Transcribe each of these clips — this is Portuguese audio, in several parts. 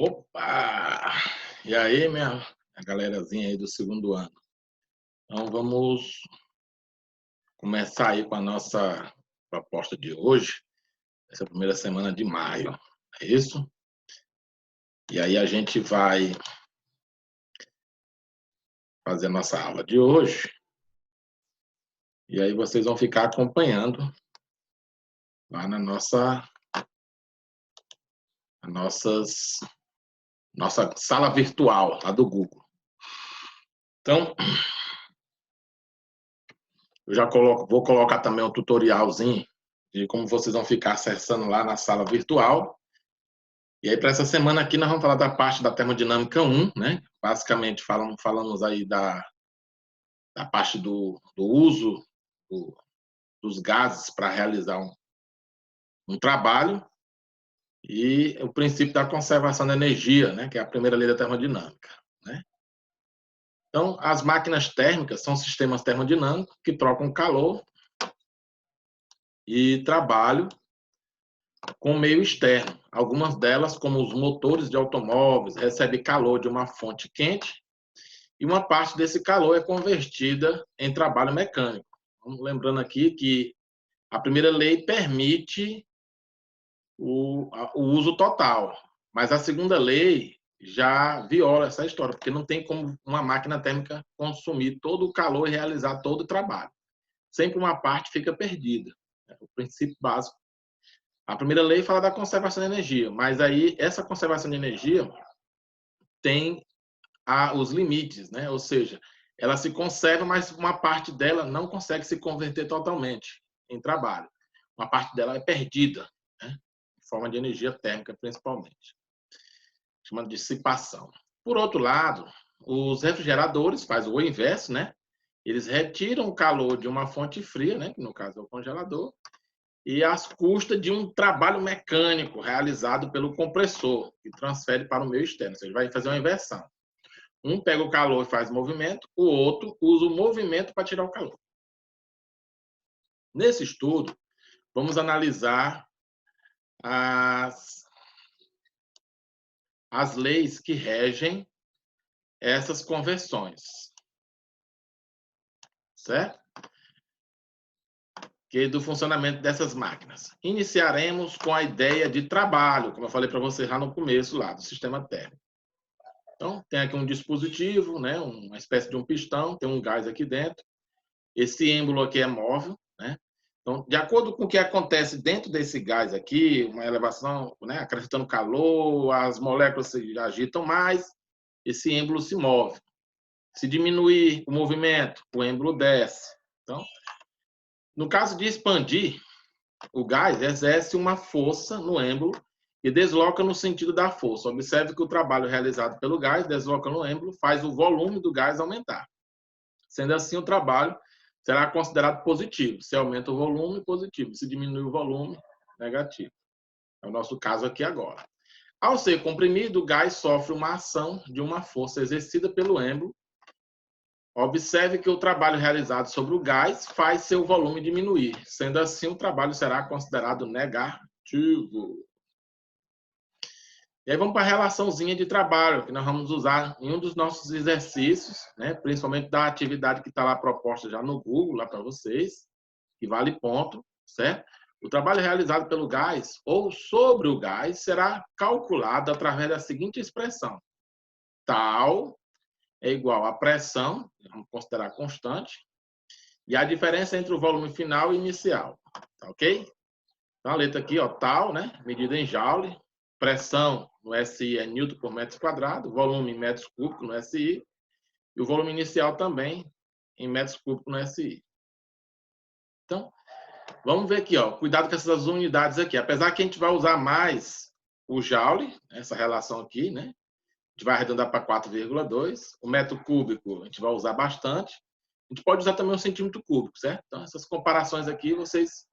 Opa! E aí, minha galerazinha aí do segundo ano? Então, vamos começar aí com a nossa proposta de hoje, essa primeira semana de maio, é isso? E aí a gente vai fazer a nossa aula de hoje, e aí vocês vão ficar acompanhando lá na nossa sala virtual, lá do Google. Então, vou colocar também um tutorialzinho de como vocês vão ficar acessando lá na sala virtual. E aí, para essa semana aqui, nós vamos falar da parte da termodinâmica 1, né? Basicamente, falamos aí da parte do uso dos gases para realizar um trabalho e o princípio da conservação da energia, né? Que é a primeira lei da termodinâmica, né? Então, as máquinas térmicas são sistemas termodinâmicos que trocam calor e trabalho com o meio externo. Algumas delas, como os motores de automóveis, recebem calor de uma fonte quente e uma parte desse calor é convertida em trabalho mecânico. Lembrando aqui que a primeira lei permite o uso total, mas a segunda lei já viola essa história, porque não tem como uma máquina térmica consumir todo o calor e realizar todo o trabalho. Sempre uma parte fica perdida. É o princípio básico. A primeira lei fala da conservação de energia, mas aí essa conservação de energia tem os limites, né? Ou seja, ela se conserva, mas uma parte dela não consegue se converter totalmente em trabalho. Uma parte dela é perdida, né? Em forma de energia térmica, principalmente. Chama de dissipação. Por outro lado, os refrigeradores fazem o inverso, né? Eles retiram o calor de uma fonte fria, né? Que no caso é o congelador, e às custas de um trabalho mecânico realizado pelo compressor, que transfere para o meio externo. Ou seja, vai fazer uma inversão. Um pega o calor e faz movimento, o outro usa o movimento para tirar o calor. Nesse estudo, vamos analisar as leis que regem essas conversões. Certo? Que do funcionamento dessas máquinas. Iniciaremos com a ideia de trabalho, como eu falei para você lá no começo lá do sistema térmico. Então, tem aqui um dispositivo, né, uma espécie de um pistão, tem um gás aqui dentro. Esse êmbolo aqui é móvel, né? Então, de acordo com o que acontece dentro desse gás aqui, uma elevação, né, acrescentando calor, as moléculas se agitam mais, esse êmbolo se move. Se diminuir o movimento, o êmbolo desce. Então, no caso de expandir, o gás exerce uma força no êmbolo e desloca no sentido da força. Observe que o trabalho realizado pelo gás desloca no êmbolo, faz o volume do gás aumentar. Sendo assim, o trabalho será considerado positivo. Se aumenta o volume, positivo. Se diminui o volume, negativo. É o nosso caso aqui agora. Ao ser comprimido, o gás sofre uma ação de uma força exercida pelo êmbolo. Observe que o trabalho realizado sobre o gás faz seu volume diminuir. Sendo assim, o trabalho será considerado negativo. E aí vamos para a relaçãozinha de trabalho, que nós vamos usar em um dos nossos exercícios, né? Principalmente da atividade que está lá proposta já no Google, lá para vocês, que vale ponto, certo? O trabalho realizado pelo gás ou sobre o gás será calculado através da seguinte expressão. Tal é igual à pressão, vamos considerar constante, e a diferença entre o volume final e inicial, tá ok? Então a letra aqui, ó, tal, né? Medida em joule, pressão no SI é Newton por metro quadrado, volume em metros cúbicos no SI, e o volume inicial também em metros cúbicos no SI. Então, vamos ver aqui, ó, cuidado com essas unidades aqui. Apesar que a gente vai usar mais o joule, essa relação aqui, né? A gente vai arredondar para 4,2. O metro cúbico a gente vai usar bastante. A gente pode usar também o centímetro cúbico, certo? Então, essas comparações aqui vocês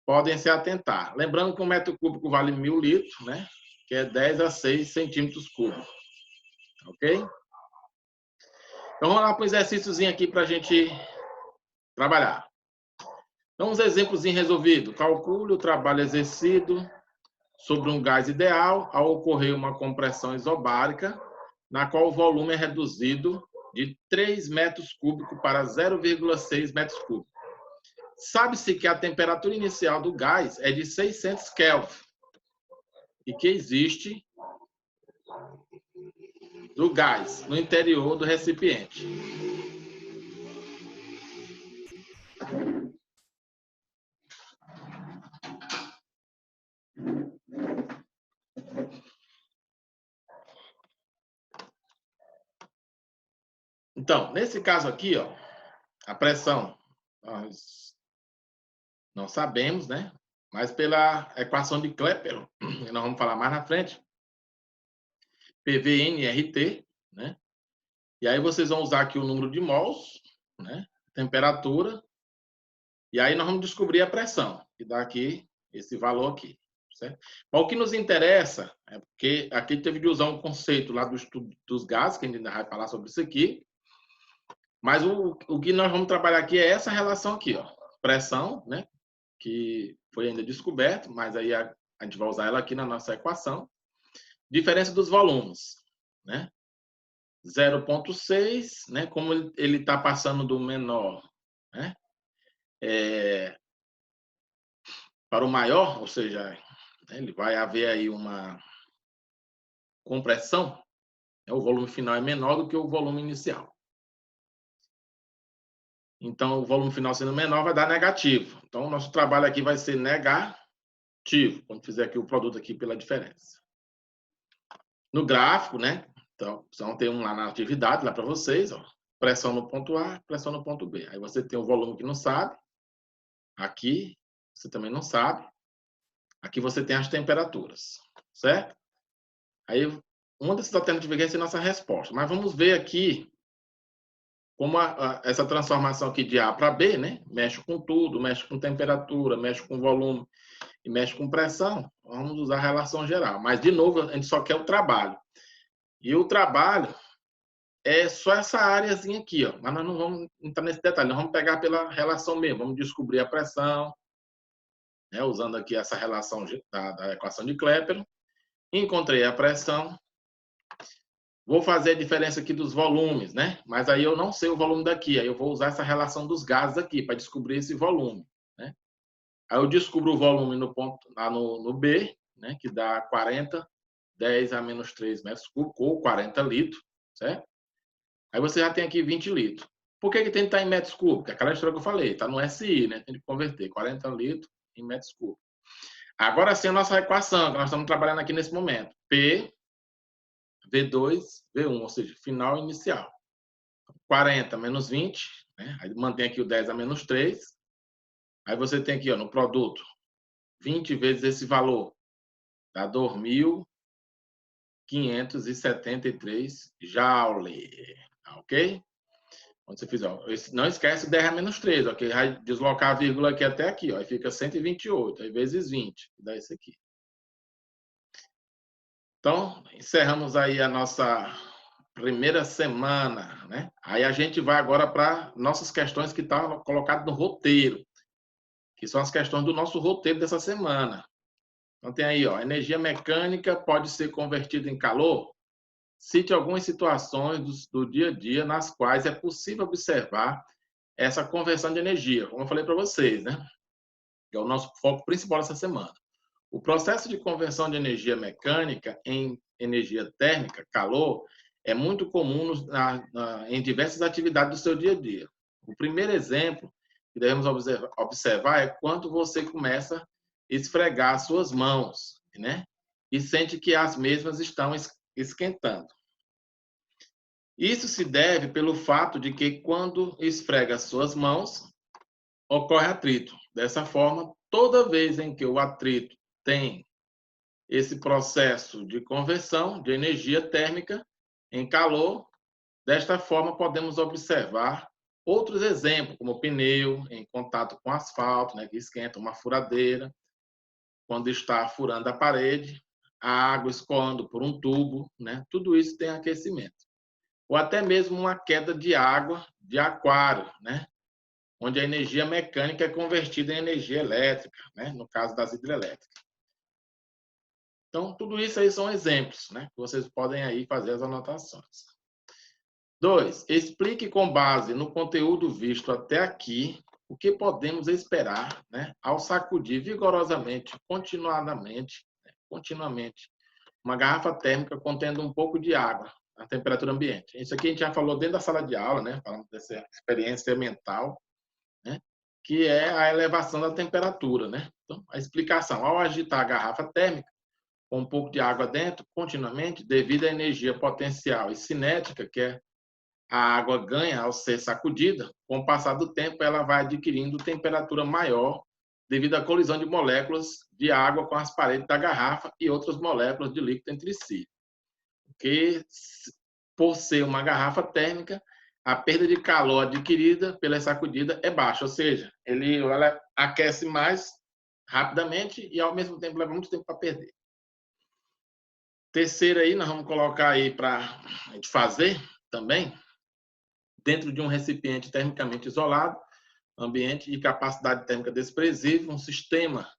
podem se atentar. Lembrando que um metro cúbico vale 1.000 litros, né? Que é 10 a 6 centímetros cúbicos. Ok? Então, vamos lá para um exercíciozinho aqui para a gente trabalhar. Então, uns exemplos resolvidos. Calcule o trabalho exercido sobre um gás ideal ao ocorrer uma compressão isobárica, na qual o volume é reduzido de 3 metros cúbicos para 0,6 metros cúbicos. Sabe-se que a temperatura inicial do gás é de 600 Kelvin e que existe do gás no interior do recipiente. Então, nesse caso aqui, ó, a pressão nós não sabemos, né? Mas pela equação de Klepper, que nós vamos falar mais na frente, PV/nRT, né? E aí vocês vão usar aqui o número de mols, né? Temperatura, e aí nós vamos descobrir a pressão, que dá aqui esse valor aqui, certo? Mas o que nos interessa é porque aqui teve de usar um conceito lá do estudo dos gases, que a gente ainda vai falar sobre isso aqui, mas o que nós vamos trabalhar aqui é essa relação aqui, ó, pressão, né? Que foi ainda descoberto, mas aí a gente vai usar ela aqui na nossa equação. Diferença dos volumes, né? 0,6, né? Como ele está passando do menor, né? Para o maior, ou seja, ele vai haver aí uma compressão, né? O volume final é menor do que o volume inicial. Então, o volume final sendo menor vai dar negativo. Então, o nosso trabalho aqui vai ser negativo, quando fizer aqui o produto aqui pela diferença. No gráfico, né? Então, vão ter lá na atividade, lá para vocês, ó, pressão no ponto A, pressão no ponto B. Aí você tem o volume que não sabe. Aqui, você também não sabe. Aqui você tem as temperaturas, certo? Aí, uma dessas alternativas vai ser nossa resposta. Mas vamos ver aqui como essa transformação aqui de A para B, né? Mexe com tudo, mexe com temperatura, mexe com volume e mexe com pressão. Vamos usar a relação geral. Mas, de novo, a gente só quer o trabalho. E o trabalho é só essa áreazinha aqui, ó. Mas nós não vamos entrar nesse detalhe, nós vamos pegar pela relação mesmo. Vamos descobrir a pressão, né? Usando aqui essa relação da equação de Klepper. Encontrei a pressão. Vou fazer a diferença aqui dos volumes, né? Mas aí eu não sei o volume daqui. Aí eu vou usar essa relação dos gases aqui para descobrir esse volume, né? Aí eu descubro o volume no ponto, lá no B, né? Que dá 40, 10 a menos 3 metros cúbicos, ou 40 litros, certo? Aí você já tem aqui 20 litros. Por que tem que estar em metros cúbicos? Aquela história que eu falei, está no SI, né? Tem que converter 40 litros em metros cúbicos. Agora sim a nossa equação, que nós estamos trabalhando aqui nesse momento. P, V2, V1, ou seja, final e inicial. 40 menos 20, né? Aí mantém aqui o 10 a menos 3. Aí você tem aqui, ó, no produto, 20 vezes esse valor, dá 2.573 joule, ok? Quando você fizer, ó, não esquece 10 a menos 3, ok? Vai deslocar a vírgula aqui até aqui, ó, aí fica 128, aí vezes 20, dá isso aqui. Então, encerramos aí a nossa primeira semana, né? Aí a gente vai agora para nossas questões que estão colocadas no roteiro, que são as questões do nosso roteiro dessa semana. Então tem aí, ó, energia mecânica pode ser convertida em calor? Cite algumas situações do dia a dia nas quais é possível observar essa conversão de energia, como eu falei para vocês, né? Que é o nosso foco principal essa semana. O processo de conversão de energia mecânica em energia térmica, calor, é muito comum em diversas atividades do seu dia a dia. O primeiro exemplo que devemos observar é quando você começa a esfregar suas mãos, né? E sente que as mesmas estão esquentando. Isso se deve pelo fato de que quando esfrega suas mãos, ocorre atrito. Dessa forma, toda vez em que o atrito tem esse processo de conversão de energia térmica em calor, desta forma podemos observar outros exemplos, como o pneu em contato com asfalto, né, que esquenta, uma furadeira, quando está furando a parede, a água escoando por um tubo, né, tudo isso tem aquecimento. Ou até mesmo uma queda de água de aquário, né, onde a energia mecânica é convertida em energia elétrica, né, no caso das hidrelétricas. Então, tudo isso aí são exemplos, né? Que vocês podem aí fazer as anotações. 2. Explique com base no conteúdo visto até aqui o que podemos esperar, né, ao sacudir vigorosamente, continuamente, uma garrafa térmica contendo um pouco de água à temperatura ambiente. Isso aqui a gente já falou dentro da sala de aula, né, falando dessa experiência mental, né, que é a elevação da temperatura, né? Então, a explicação: ao agitar a garrafa térmica com um pouco de água dentro, continuamente, devido à energia potencial e cinética que a água ganha ao ser sacudida, com o passar do tempo ela vai adquirindo temperatura maior devido à colisão de moléculas de água com as paredes da garrafa e outras moléculas de líquido entre si. Porque, por ser uma garrafa térmica, a perda de calor adquirida pela sacudida é baixa, ou seja, ela aquece mais rapidamente e, ao mesmo tempo, leva muito tempo para perder. Terceira aí, nós vamos colocar aí para a gente fazer também, dentro de um recipiente termicamente isolado, ambiente e capacidade térmica desprezível, um sistema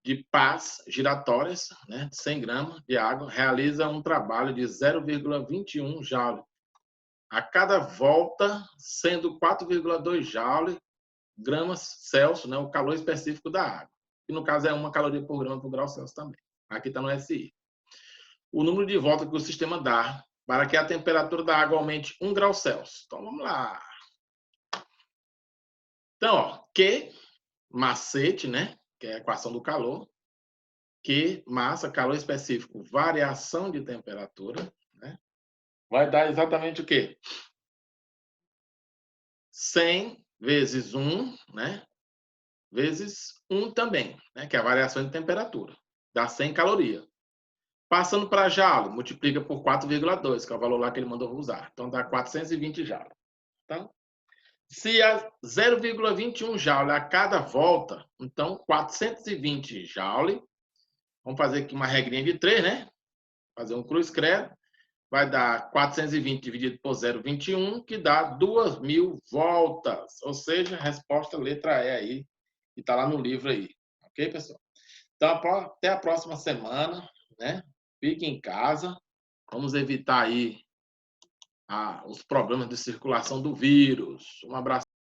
de pás giratórias, né, de 100 gramas de água, realiza um trabalho de 0,21 joule a cada volta, sendo 4,2 joule gramas Celsius, né, o calor específico da água. Que no caso é 1 caloria por grama por grau Celsius também. Aqui está no SI. O número de voltas que o sistema dá para que a temperatura da água aumente 1 grau Celsius. Então, vamos lá. Então, ó, Q, macete, né, que é a equação do calor. Q, massa, calor específico, variação de temperatura, né, vai dar exatamente o quê? 100 vezes 1, né, vezes 1 também, né, que é a variação de temperatura. Dá 100 calorias. Passando para joule, multiplica por 4,2, que é o valor lá que ele mandou usar. Então, dá 420 joule. Então, se é 0,21 joule a cada volta, então 420 joule. Vamos fazer aqui uma regrinha de 3, né? Fazer um cruz credo. Vai dar 420 dividido por 0,21, que dá 2.000 voltas. Ou seja, a resposta letra E aí, que está lá no livro aí. Ok, pessoal? Então, até a próxima semana, né? Fique em casa. Vamos evitar aí os problemas de circulação do vírus. Um abraço.